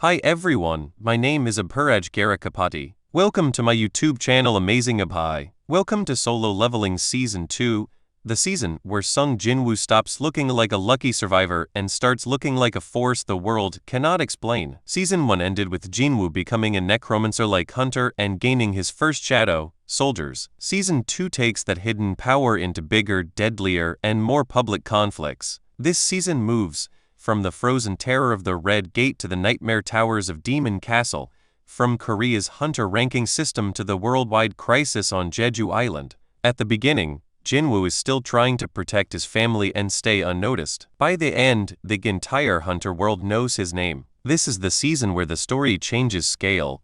Hi everyone, my name is Abhiraj Garakapati. Welcome to my YouTube channel Amazing Abhi. Welcome to Solo Leveling Season 2, the season where Sung Jinwoo stops looking like a lucky survivor and starts looking like a force the world cannot explain. Season 1 ended with Jinwoo becoming a necromancer-like hunter and gaining his first shadow, soldiers. Season 2 takes that hidden power into bigger, deadlier, and more public conflicts. This season moves from the frozen terror of the Red Gate to the nightmare towers of Demon Castle, from Korea's hunter ranking system to the worldwide crisis on Jeju Island. At the beginning, Jinwoo is still trying to protect his family and stay unnoticed. By the end, the entire hunter world knows his name. This is the season where the story changes scale.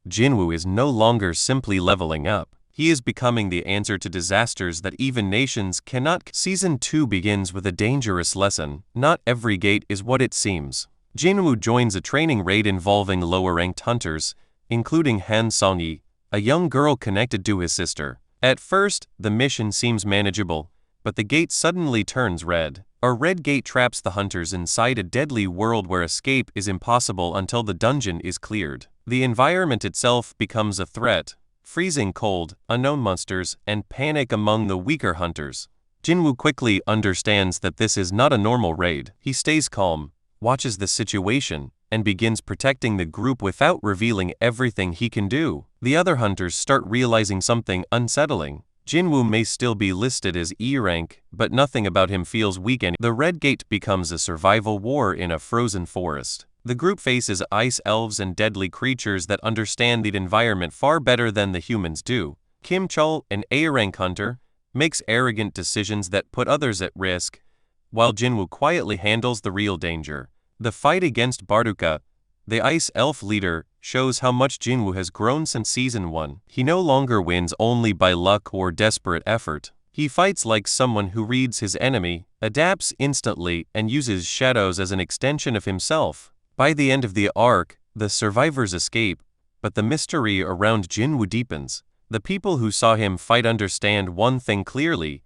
Jinwoo is no longer simply leveling up. He is becoming the answer to disasters that even nations cannot. Season 2 begins with a dangerous lesson. Not every gate is what it seems. Jinwoo joins a training raid involving lower-ranked hunters, including Han Songyi, a young girl connected to his sister. At first, the mission seems manageable, but the gate suddenly turns red. A red gate traps the hunters inside a deadly world where escape is impossible until the dungeon is cleared. The environment itself becomes a threat. Freezing cold, unknown monsters, and panic among the weaker hunters. Jinwoo quickly understands that this is not a normal raid. He stays calm, watches the situation, and begins protecting the group without revealing everything he can do. The other hunters start realizing something unsettling. Jinwoo may still be listed as E rank, but nothing about him feels weak anymore. The Red Gate becomes a survival war in a frozen forest. The group faces ice elves and deadly creatures that understand the environment far better than the humans do. Kim Chul, an A-rank hunter, makes arrogant decisions that put others at risk, while Jinwoo quietly handles the real danger. The fight against Barduka, the ice elf leader, shows how much Jinwoo has grown since Season 1. He no longer wins only by luck or desperate effort. He fights like someone who reads his enemy, adapts instantly, and uses shadows as an extension of himself. By the end of the arc, the survivors escape, but the mystery around Jinwoo deepens. The people who saw him fight understand one thing clearly: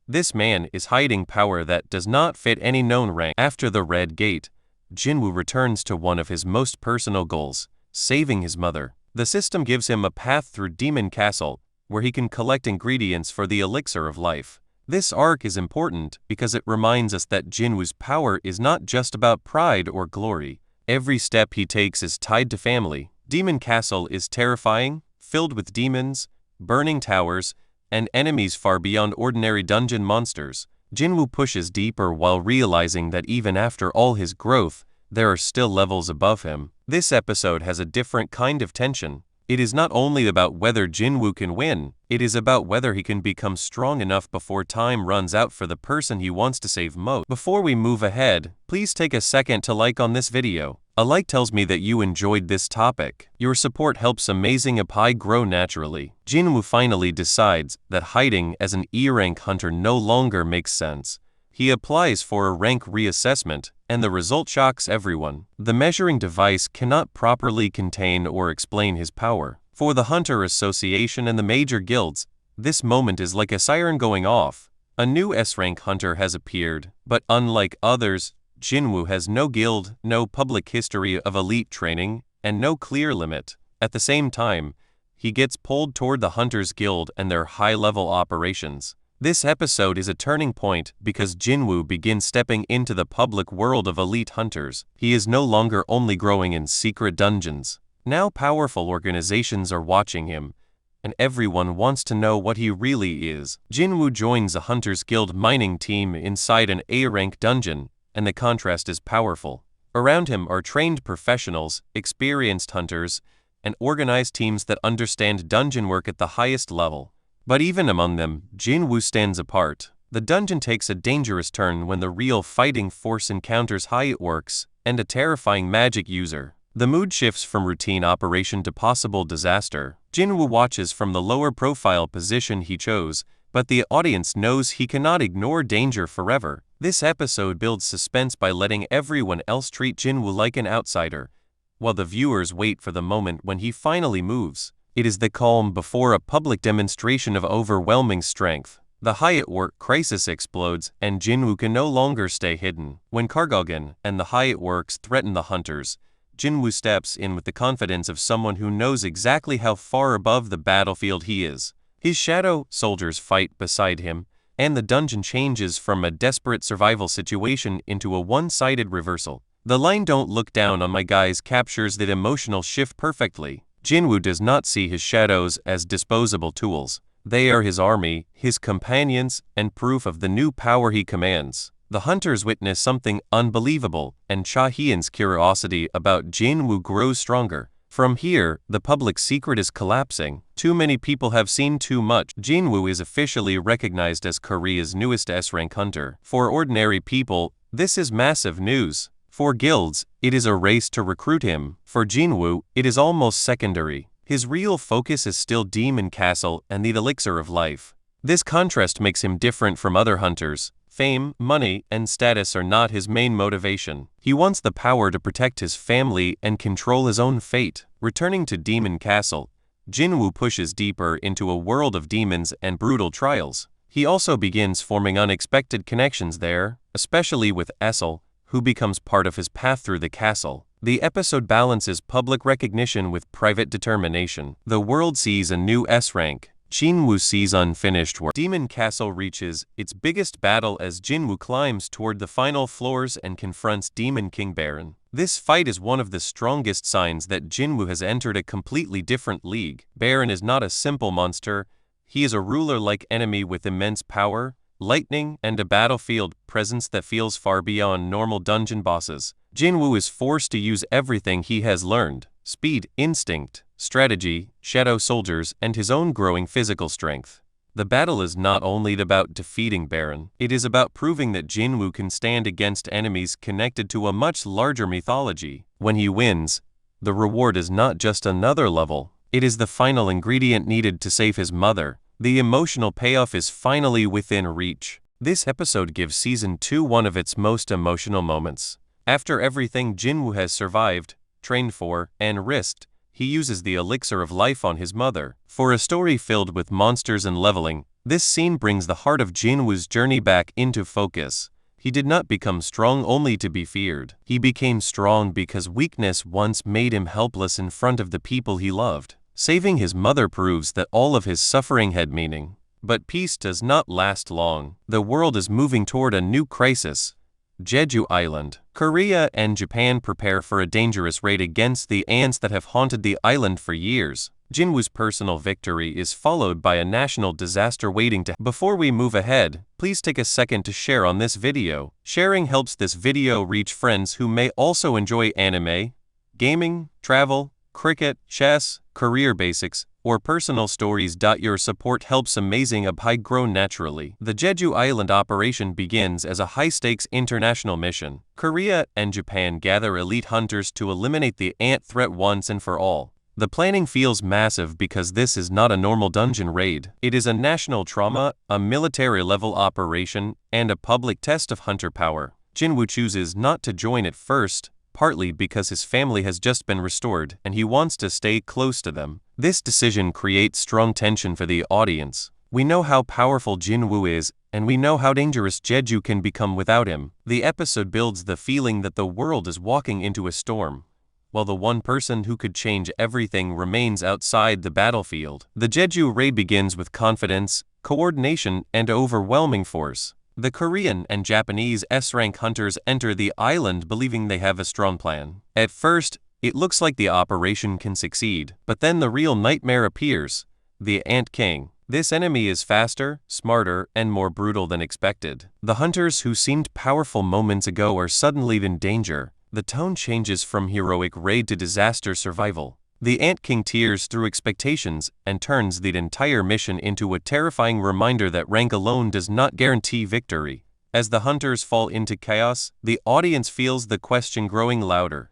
this man is hiding power that does not fit any known rank. After the Red Gate, Jinwoo returns to one of his most personal goals, saving his mother. The system gives him a path through Demon Castle, where he can collect ingredients for the elixir of life. This arc is important because it reminds us that Jinwoo's power is not just about pride or glory. Every step he takes is tied to family. Demon Castle is terrifying, filled with demons, burning towers, and enemies far beyond ordinary dungeon monsters. Jinwoo pushes deeper while realizing that even after all his growth, there are still levels above him. This episode has a different kind of tension. It is not only about whether Jinwoo can win, it is about whether he can become strong enough before time runs out for the person he wants to save most. Before we move ahead, please take a second to like on this video. A like tells me that you enjoyed this topic. Your support helps Amazing Abhi grow naturally. Jinwoo finally decides that hiding as an E-rank hunter no longer makes sense. He applies for a rank reassessment, and the result shocks everyone. The measuring device cannot properly contain or explain his power. For the Hunter Association and the major guilds, this moment is like a siren going off. A new S-rank hunter has appeared, but unlike others, Jinwoo has no guild, no public history of elite training, and no clear limit. At the same time, he gets pulled toward the Hunters Guild and their high-level operations. This episode is a turning point because Jinwoo begins stepping into the public world of elite hunters. He is no longer only growing in secret dungeons. Now powerful organizations are watching him, and everyone wants to know what he really is. Jinwoo joins a Hunters Guild mining team inside an A-rank dungeon, and the contrast is powerful. Around him are trained professionals, experienced hunters, and organized teams that understand dungeon work at the highest level. But even among them, Jinwoo stands apart. The dungeon takes a dangerous turn when the real fighting force encounters high orcs and a terrifying magic user. The mood shifts from routine operation to possible disaster. Jinwoo watches from the lower profile position he chose, but the audience knows he cannot ignore danger forever. This episode builds suspense by letting everyone else treat Jinwoo like an outsider, while the viewers wait for the moment when he finally moves. It is the calm before a public demonstration of overwhelming strength. The Hyatt Work crisis explodes, and Jinwoo can no longer stay hidden. When Kargogan and the Hyatt Works threaten the hunters, Jinwoo steps in with the confidence of someone who knows exactly how far above the battlefield he is. His shadow soldiers fight beside him, and the dungeon changes from a desperate survival situation into a one-sided reversal. The line "Don't look down on my guys" captures that emotional shift perfectly. Jinwoo does not see his shadows as disposable tools. They are his army, his companions, and proof of the new power he commands. The hunters witness something unbelievable, and Cha Hyun's curiosity about Jinwoo grows stronger. From here, the public secret is collapsing. Too many people have seen too much. Jinwoo is officially recognized as Korea's newest S-rank hunter. For ordinary people, this is massive news. For guilds, it is a race to recruit him. For Jinwoo, it is almost secondary. His real focus is still Demon Castle and the elixir of life. This contrast makes him different from other hunters. Fame, money, and status are not his main motivation. He wants the power to protect his family and control his own fate. Returning to Demon Castle, Jinwoo pushes deeper into a world of demons and brutal trials. He also begins forming unexpected connections there, especially with Essel, who becomes part of his path through the castle. The episode balances public recognition with private determination. The world sees a new S-rank. Jinwoo sees unfinished work. Demon Castle reaches its biggest battle as Jinwoo climbs toward the final floors and confronts Demon King Baron. This fight is one of the strongest signs that Jinwoo has entered a completely different league. Baron is not a simple monster. He is a ruler-like enemy with immense power, lightning, and a battlefield presence that feels far beyond normal dungeon bosses. Jinwoo is forced to use everything he has learned: speed, instinct, strategy, shadow soldiers, and his own growing physical strength. The battle is not only about defeating Baron, it is about proving that Jinwoo can stand against enemies connected to a much larger mythology. When he wins, the reward is not just another level, it is the final ingredient needed to save his mother. The emotional payoff is finally within reach. This episode gives Season 2 one of its most emotional moments. After everything Jinwoo has survived, trained for, and risked, he uses the elixir of life on his mother. For a story filled with monsters and leveling, this scene brings the heart of Jinwoo's journey back into focus. He did not become strong only to be feared. He became strong because weakness once made him helpless in front of the people he loved. Saving his mother proves that all of his suffering had meaning. But peace does not last long. The world is moving toward a new crisis. Jeju Island. Korea and Japan prepare for a dangerous raid against the ants that have haunted the island for years. Jinwoo's personal victory is followed by a national disaster waiting to happen. Before we move ahead, please take a second to share on this video. Sharing helps this video reach friends who may also enjoy anime, gaming, travel, cricket, chess, career basics, or personal stories. Your support helps Amazing Abhi grow naturally. The Jeju Island operation begins as a high-stakes international mission. Korea and Japan gather elite hunters to eliminate the ant threat once and for all. The planning feels massive because this is not a normal dungeon raid. It is a national trauma, a military-level operation, and a public test of hunter power. Jinwoo chooses not to join at first, partly because his family has just been restored and he wants to stay close to them. This decision creates strong tension for the audience. We know how powerful Jinwoo is, and we know how dangerous Jeju can become without him. The episode builds the feeling that the world is walking into a storm, while the one person who could change everything remains outside the battlefield. The Jeju raid begins with confidence, coordination, and overwhelming force. The Korean and Japanese S-rank hunters enter the island believing they have a strong plan. At first, it looks like the operation can succeed, but then the real nightmare appears: the Ant King. This enemy is faster, smarter, and more brutal than expected. The hunters who seemed powerful moments ago are suddenly in danger. The tone changes from heroic raid to disaster survival. The Ant King tears through expectations and turns the entire mission into a terrifying reminder that rank alone does not guarantee victory. As the hunters fall into chaos, the audience feels the question growing louder: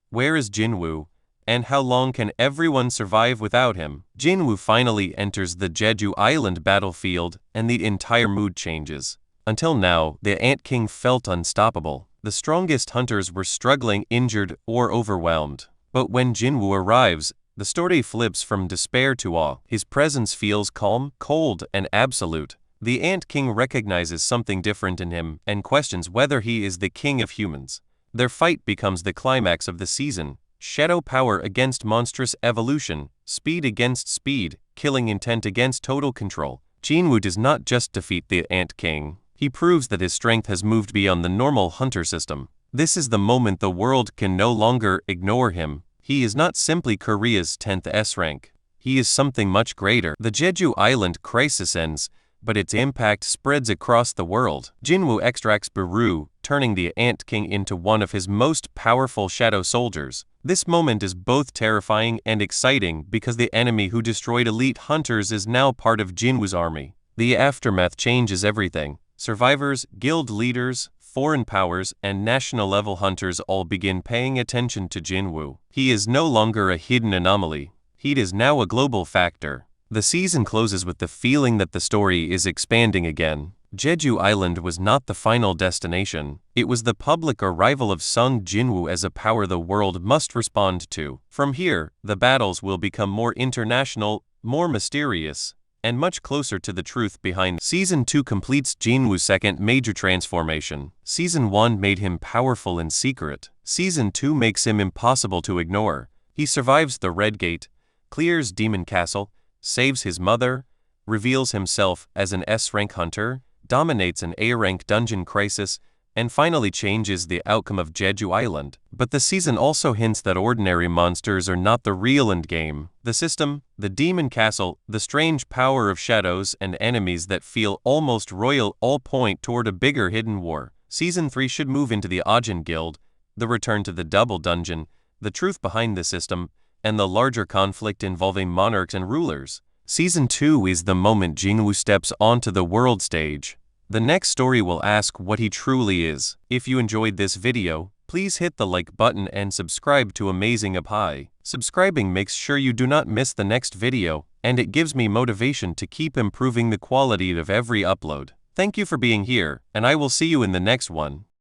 where is Jinwoo? And how long can everyone survive without him? Jinwoo finally enters the Jeju Island battlefield, and the entire mood changes. Until now, the Ant King felt unstoppable. The strongest hunters were struggling, injured, or overwhelmed. But when Jinwoo arrives, the story flips from despair to awe. His presence feels calm, cold, and absolute. The Ant King recognizes something different in him and questions whether he is the king of humans. Their fight becomes the climax of the season, Shadow power against monstrous evolution, speed against speed, killing intent against total control. Jinwoo does not just defeat the Ant King. He proves that his strength has moved beyond the normal hunter system. This is the moment the world can no longer ignore him. He is not simply Korea's 10th S rank. He is something much greater. The Jeju Island crisis ends, but its impact spreads across the world. Jinwoo extracts Beru, turning the Ant King into one of his most powerful shadow soldiers. This moment is both terrifying and exciting because the enemy who destroyed elite hunters is now part of Jinwoo's army. The aftermath changes everything. Survivors, guild leaders, foreign powers, and national-level hunters all begin paying attention to Jinwoo. He is no longer a hidden anomaly. He is now a global factor. The season closes with the feeling that the story is expanding again. Jeju Island was not the final destination. It was the public arrival of Sung Jinwoo as a power the world must respond to. From here, the battles will become more international, more mysterious, and much closer to the truth behind. Season 2 completes Jinwoo's second major transformation. Season 1 made him powerful in secret. Season 2 makes him impossible to ignore. He survives the Red Gate, clears Demon Castle, saves his mother, reveals himself as an S-rank hunter, dominates an A-rank dungeon crisis, and finally changes the outcome of Jeju Island. But the season also hints that ordinary monsters are not the real endgame. The system, the Demon Castle, the strange power of shadows, and enemies that feel almost royal all point toward a bigger hidden war. Season 3 should move into the Ajin Guild, the return to the Double Dungeon, the truth behind the system, and the larger conflict involving monarchs and rulers. Season 2 is the moment Jinwoo steps onto the world stage. The next story will ask what he truly is. If you enjoyed this video, please hit the like button and subscribe to Amazing Apai. Subscribing makes sure you do not miss the next video, and it gives me motivation to keep improving the quality of every upload. Thank you for being here, and I will see you in the next one.